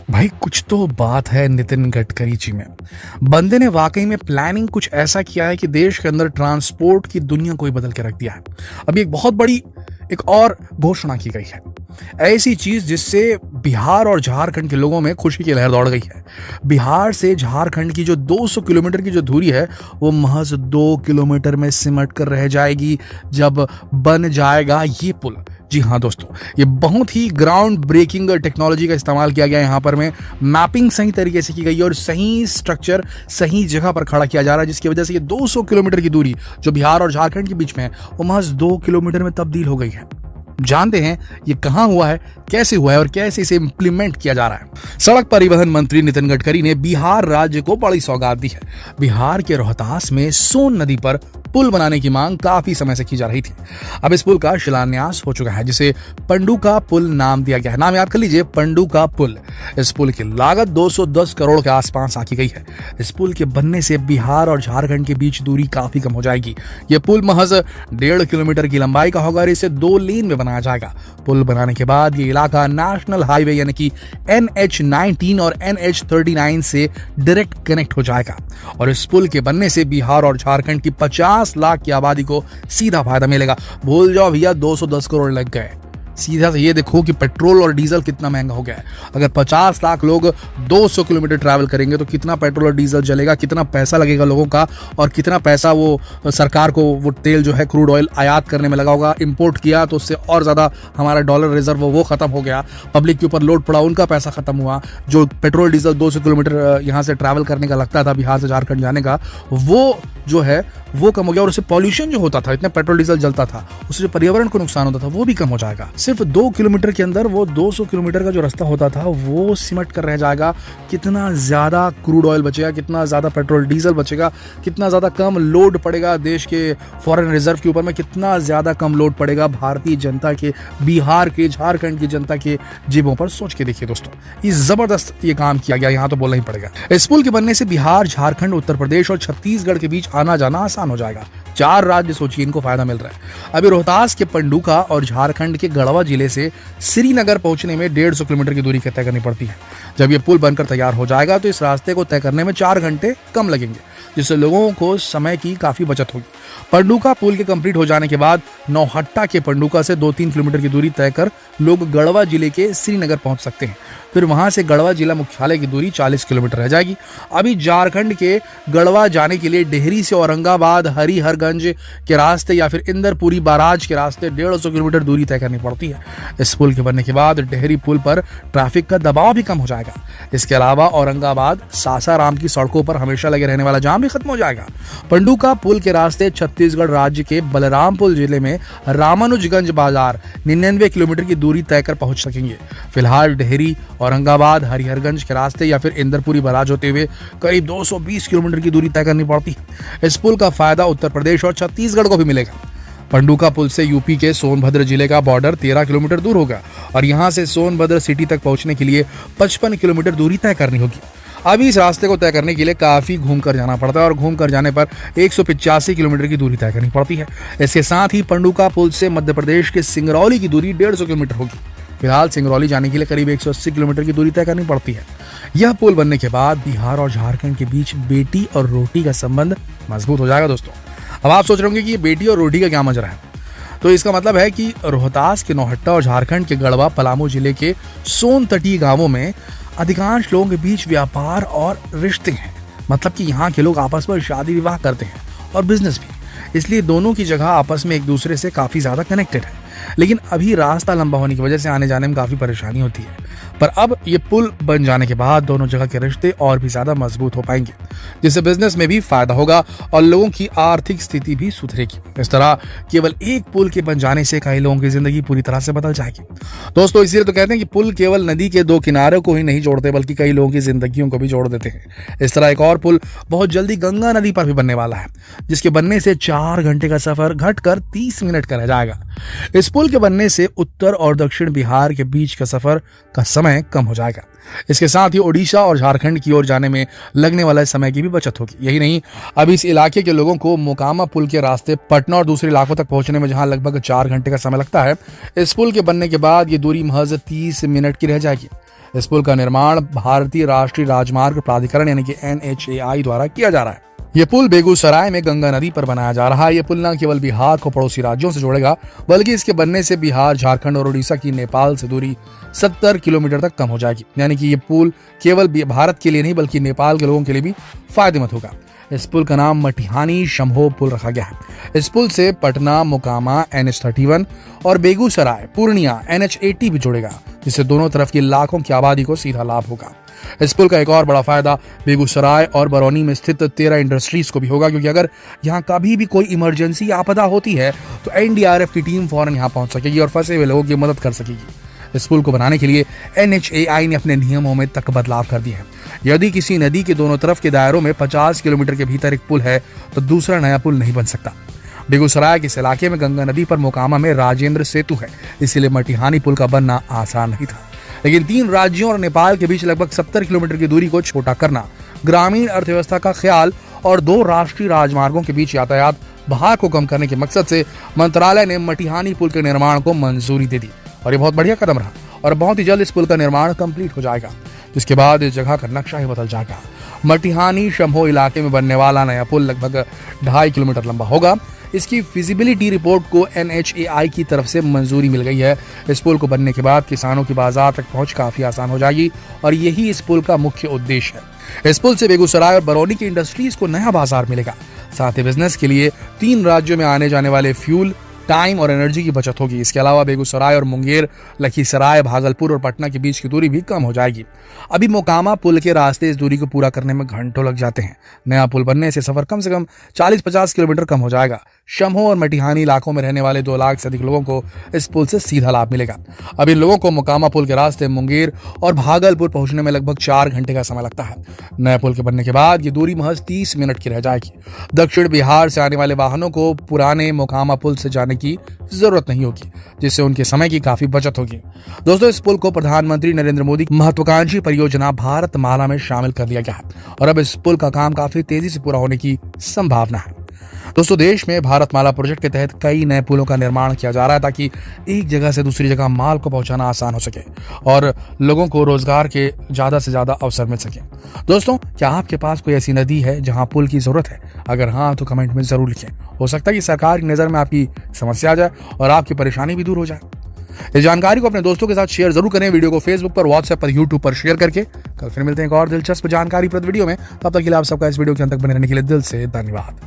भाई कुछ तो बात है नितिन गडकरी जी में। बंदे ने वाकई में प्लानिंग कुछ ऐसा किया है कि देश के अंदर ट्रांसपोर्ट की दुनिया को ही बदल के रख दिया है। अभी एक बहुत बड़ी एक और घोषणा की गई है, ऐसी चीज जिससे बिहार और झारखंड के लोगों में खुशी की लहर दौड़ गई है। बिहार से झारखंड की जो 200 किलोमीटर की जो दूरी है वो महज 2 किलोमीटर में सिमट कर रह जाएगी जब बन जाएगा ये पुल। जी हाँ दोस्तों, ये बहुत ही ग्राउंड ब्रेकिंग टेक्नोलॉजी का इस्तेमाल किया गया है। यहाँ पर में मैपिंग सही तरीके से की गई है और सही स्ट्रक्चर सही जगह पर खड़ा किया जा रहा है, जिसकी वजह से ये 200 किलोमीटर की दूरी जो बिहार और झारखंड के बीच में है वो महज 2 किलोमीटर में तब्दील हो गई है। जानते हैं ये कहां हुआ है, कैसे हुआ है और कैसे इसे इंप्लीमेंट किया जा रहा है। सड़क परिवहन मंत्री नितिन गडकरी ने बिहार राज्य को बड़ी सौगात दी है। बिहार के रोहतास में सोन नदी पर पुल बनाने की मांग काफी समय से की जा रही थी। अब इस पुल का शिलान्यास हो चुका है, जिसे पंडुका पुल नाम दिया गया है। नाम याद कर लीजिए, पंडुका पुल। इस पुल की लागत 210 करोड़ के आसपास आकी गई है। इस पुल के बनने से बिहार और झारखंड के बीच दूरी काफी कम हो जाएगी। यह पुल महज 1.5 किलोमीटर की लंबाई का होगा और इसे 2 लेन में बनाया जाएगा। पुल बनाने के बाद ये इलाका नेशनल हाईवे यानी कि NH-19 और NH-39 से डायरेक्ट कनेक्ट हो जाएगा और इस पुल के बनने से बिहार और झारखंड की 50 लाख की आबादी को सीधा फायदा मिलेगा। भूल जाओ भैया 210 करोड़ लग गए। सीधा से ये देखो कि पेट्रोल और डीजल कितना महंगा हो गया है। अगर 50 लाख लोग 200 किलोमीटर ट्रैवल करेंगे तो कितना पेट्रोल और डीजल जलेगा, कितना पैसा लगेगा लोगों का और कितना पैसा वो सरकार को वो तेल जो है क्रूड ऑयल आयात करने में लगा होगा। इंपोर्ट किया तो उससे और ज्यादा हमारा डॉलर रिजर्व वो खत्म हो गया, पब्लिक के ऊपर लोड पड़ा, उनका पैसा खत्म हुआ। जो पेट्रोल डीजल 200 किलोमीटर यहाँ से ट्रैवल करने का लगता था बिहार से झारखंड जाने का, वो जो है वो कम हो गया और उससे पॉल्यूशन जो होता था, इतने पेट्रोल डीजल जलता था, उससे जो पर्यावरण को नुकसान होता था वो भी कम हो जाएगा। सिर्फ 2 किलोमीटर के अंदर वो 200 किलोमीटर का जो रास्ता होता था वो सिमट कर रह जाएगा। कितना ज्यादा क्रूड ऑयल बचेगा, कितना ज्यादा पेट्रोल डीजल बचेगा, कितना ज्यादा कम लोड पड़ेगा देश के फॉरेन रिजर्व के ऊपर में, कितना ज्यादा कम लोड पड़ेगा भारतीय जनता के, बिहार के, झारखंड की जनता के जेबों पर। सोच के देखिए दोस्तों, ये जबरदस्त ये काम किया गया, यहाँ तो बोलना ही पड़ेगा। इस पुल के बनने से बिहार, झारखंड, उत्तर प्रदेश और छत्तीसगढ़ के बीच आना जाना आसान हो जाएगा। 4 राज्य सोचिए इनको फायदा मिल रहा है। अभी रोहतास के पंडुका और झारखंड के गढ़वा जिले से श्रीनगर पहुंचने में 150 किलोमीटर की दूरी तय करनी पड़ती है। जब ये पुल बनकर तैयार हो जाएगा तो इस रास्ते को तय करने में 4 घंटे कम लगेंगे, जिससे लोगों को समय की काफी बचत होगी। पंडुका पुल के कंप्लीट हो जाने के बाद नौहट्टा के पंडुका से 2-3 किलोमीटर की दूरी तय कर लोग गढ़वा जिले के श्रीनगर पहुंच सकते हैं। फिर वहां से गढ़वा जिला मुख्यालय की दूरी 40 किलोमीटर रह जाएगी। अभी झारखंड के गढ़वा जाने के लिए डेहरी से औरंगाबाद, हरिहरगंज के रास्ते या फिर इंदरपुरी बाराज के रास्ते 150 किलोमीटर दूरी तय करनी पड़ती है। इस पुल के बनने के बाद डेहरी पुल पर ट्रैफिक का दबाव भी कम हो जाएगा। इसके अलावा औरंगाबाद सासाराम की सड़कों पर हमेशा लगे रहने वाला जाम भी खत्म हो जाएगा। पंडुका पुल के रास्ते छत्तीसगढ़ राज्य के बलरामपुर जिले में रामानुजगंज बाजार 99 किलोमीटर की दूरी तय कर पहुंच सकेंगे। फिलहाल डेहरी, औरंगाबाद, हरिहरगंज के रास्ते या फिर इंदरपुरी बाराज होते हुए करीब 220 किलोमीटर की दूरी तय करनी पड़ती है। इस पुल का फायदा उत्तर प्रदेश और छत्तीसगढ़ को भी मिलेगा। पंडुका पुल से यूपी के सोनभद्र जिले का बॉर्डर 13 किलोमीटर दूर होगा और यहां से सोनभद्र सिटी तक पहुंचने के लिए 55 किलोमीटर दूरी तय करनी होगी। अभी इस रास्ते को तय करने के लिए काफी घूमकर जाना पड़ता है और घूमकर जाने पर 185 किलोमीटर की दूरी तय करनी पड़ती है। इसके साथ ही पंडुका पुल से मध्य प्रदेश के सिंगरौली की दूरी 150 किलोमीटर होगी। फिलहाल सिंगरौली जाने के लिए करीब 180 किलोमीटर की दूरी तय करनी पड़ती है। यह पुल बनने के बाद बिहार और झारखंड के बीच बेटी और रोटी का संबंध मजबूत हो जाएगा। दोस्तों, अब आप सोच रहे होंगे कि ये बेटी और रोटी का क्या मजरा है, तो इसका मतलब है कि रोहतास के नौहट्टा और झारखंड के गढ़वा, पलामू जिले के सोन तटीय गांवों में अधिकांश लोगों के बीच व्यापार और रिश्ते हैं। मतलब कि यहाँ के लोग आपस में शादी विवाह करते हैं और बिजनेस भी, इसलिए दोनों की जगह आपस में एक दूसरे से काफी ज्यादा कनेक्टेड है। लेकिन अभी रास्ता लंबा होने की वजह से आने जाने में काफी परेशानी होती है, पर अब ये पुल बन जाने के बाद दोनों जगह के रिश्ते और भी ज्यादा मजबूत हो पाएंगे, जिससे बिजनेस में भी फायदा होगा और लोगों की आर्थिक स्थिति भी सुधरेगी। इस तरह केवल एक पुल के बन जाने से कई लोगों की जिंदगी पूरी तरह से बदल जाएगी। दोस्तों, इसीलिए तो कहते हैं कि पुल केवल नदी के 2 किनारों को ही नहीं जोड़ते बल्कि कई लोगों की जिंदगियों को भी जोड़ देते हैं। इस तरह एक और पुल बहुत जल्दी गंगा नदी पर भी बनने वाला है, जिसके बनने से 4 घंटे का सफर घटकर 30 मिनट का रह जाएगा। इस पुल के बनने से उत्तर और दक्षिण बिहार के बीच का सफर का समय कम हो जाएगा। इसके साथ ही ओडिशा और झारखंड की ओर जाने में लगने वाले समय की भी बचत होगी। यही नहीं, अब इस इलाके के लोगों को मोकामा पुल के रास्ते पटना और दूसरे इलाकों तक पहुंचने में जहां लगभग 4 घंटे का समय लगता है, इस पुल के बनने के बाद ये दूरी महज 30 मिनट की रह जाएगी। इस पुल का निर्माण भारतीय राष्ट्रीय राजमार्ग प्राधिकरण यानी कि NHAI द्वारा किया जा रहा है। यह पुल बेगूसराय में गंगा नदी पर बनाया जा रहा है। यह पुल न केवल बिहार को पड़ोसी राज्यों से जोड़ेगा, बल्कि इसके बनने से बिहार, झारखंड और उड़ीसा की नेपाल से दूरी 70 किलोमीटर तक कम हो जाएगी। यानी कि यह पुल केवल भारत के लिए नहीं बल्कि नेपाल के लोगों के लिए भी फायदेमंद होगा। इस पुल का नाम मटिहानी शंभो पुल रखा गया है। इस पुल से पटना, मोकामा NH31 और बेगूसराय, पूर्णिया NH80 भी जुड़ेगा, जिससे दोनों तरफ की लाखों की आबादी को सीधा लाभ होगा। इस पुल का एक और बड़ा फायदा बेगूसराय और बरौनी में स्थित 13 इंडस्ट्रीज को भी होगा, क्योंकि अगर यहाँ कभी भी कोई इमरजेंसी आपदा होती है तो NDRF की टीम फौरन यहाँ पहुंच सकेगी और फंसे हुए लोगों की मदद कर सकेगी। इस पुल को बनाने के लिए NHAI ने अपने नियमों में तक बदलाव कर दिए हैं। यदि किसी नदी के दोनों तरफ के दायरों में 50 किलोमीटर के भीतर एक पुल है तो दूसरा नया पुल नहीं बन सकता। बेगूसराय के इस इलाके में गंगा नदी पर मोकामा में राजेंद्र सेतु है, इसलिए मटिहानी पुल का बनना आसान नहीं था। लेकिन 3 राज्यों और नेपाल के बीच लगभग 70 किलोमीटर की दूरी को छोटा करना, ग्रामीण अर्थव्यवस्था का ख्याल और 2 राष्ट्रीय राजमार्गों के बीच यातायात भार को कम करने के मकसद से मंत्रालय ने मटिहानी पुल के निर्माण को मंजूरी दे दी और ये बहुत बढ़िया कदम रहा। और बहुत ही जल्द इस पुल का निर्माण कंप्लीट हो जाएगा, जिसके बाद इस जगह का नक्शा ही बदल जाएगा। मटिहानी शंभो इलाके में बनने वाला नया पुल लगभग 2.5 किलोमीटर लंबा होगा। इसकी फिजिबिलिटी रिपोर्ट को NHAI की तरफ से मंजूरी मिल गई है। इस पुल को बनने के बाद किसानों की बाजार तक पहुंच काफी आसान हो जाएगी और यही इस पुल का मुख्य उद्देश्य है। इस पुल से बेगूसराय और बरौनी की इंडस्ट्रीज को नया बाजार मिलेगा। साथ ही बिजनेस के लिए 3 राज्यों में आने जाने वाले फ्यूल, टाइम और एनर्जी की बचत होगी। इसके अलावा बेगूसराय और मुंगेर, लखीसराय, भागलपुर और पटना के बीच की दूरी भी कम हो जाएगी। अभी मोकामा पुल के रास्ते इस दूरी को पूरा करने में घंटों लग जाते हैं। नया पुल बनने से सफर कम से कम 40-50 किलोमीटर कम हो जाएगा। शंभो और मटिहानी इलाकों में रहने वाले 2 लाख से अधिक लोगों को इस पुल से सीधा लाभ मिलेगा। अब इन लोगों को मोकामा पुल के रास्ते मुंगेर और भागलपुर पहुंचने में लगभग 4 घंटे का समय लगता है। नए पुल के बनने के बाद ये दूरी महज 30 मिनट की रह जाएगी। दक्षिण बिहार से आने वाले वाहनों को पुराने मोकामा पुल से जाने की जरूरत नहीं होगी, जिससे उनके समय की काफी बचत होगी। दोस्तों, इस पुल को प्रधानमंत्री नरेंद्र मोदी की महत्वाकांक्षी परियोजना भारत माला में शामिल कर लिया गया है और अब इस पुल का काम काफी तेजी से पूरा होने की संभावना है। दोस्तों, देश में भारत माला प्रोजेक्ट के तहत कई नए पुलों का निर्माण किया जा रहा है ताकि एक जगह से दूसरी जगह माल को पहुंचाना आसान हो सके और लोगों को रोजगार के ज्यादा से ज्यादा अवसर मिल सके। दोस्तों, क्या आपके पास कोई ऐसी नदी है जहां पुल की जरूरत है? अगर हाँ, तो कमेंट में जरूर लिखें। हो सकता है कि सरकार की नजर में आपकी समस्या आ जाए और आपकी परेशानी भी दूर हो जाए। इस जानकारी को अपने दोस्तों के साथ शेयर जरूर करें। वीडियो को फेसबुक पर, व्हाट्सएप पर, यूट्यूब पर शेयर करके। कल फिर मिलते हैं एक और दिलचस्प जानकारी प्रद वीडियो में। तब तक के लिए आप सबका इस वीडियो के अंत तक बने रहने के लिए दिल से धन्यवाद।